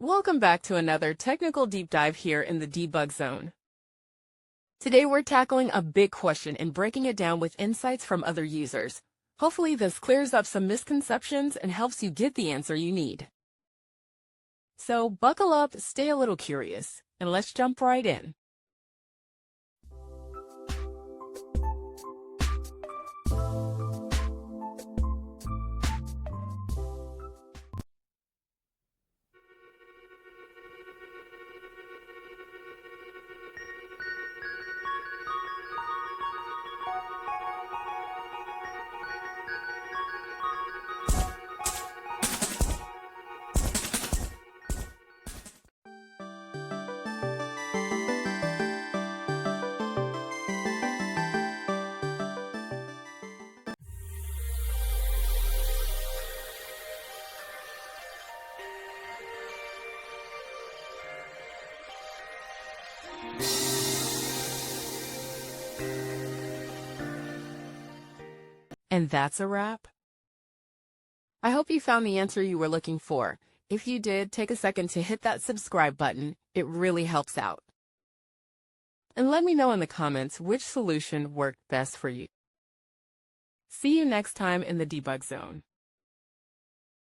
Welcome back to another technical deep dive here in the debug zone. Today we're tackling a big question and breaking it down with insights from other users. Hopefully this clears up some misconceptions and helps you get the answer you need. So buckle up, stay a little curious, and let's jump right in. And that's a wrap. I hope you found the answer you were looking for. If you did, take a second to hit that subscribe button. It really helps out. And let me know in the comments which solution worked best for you. See you next time in the debug zone.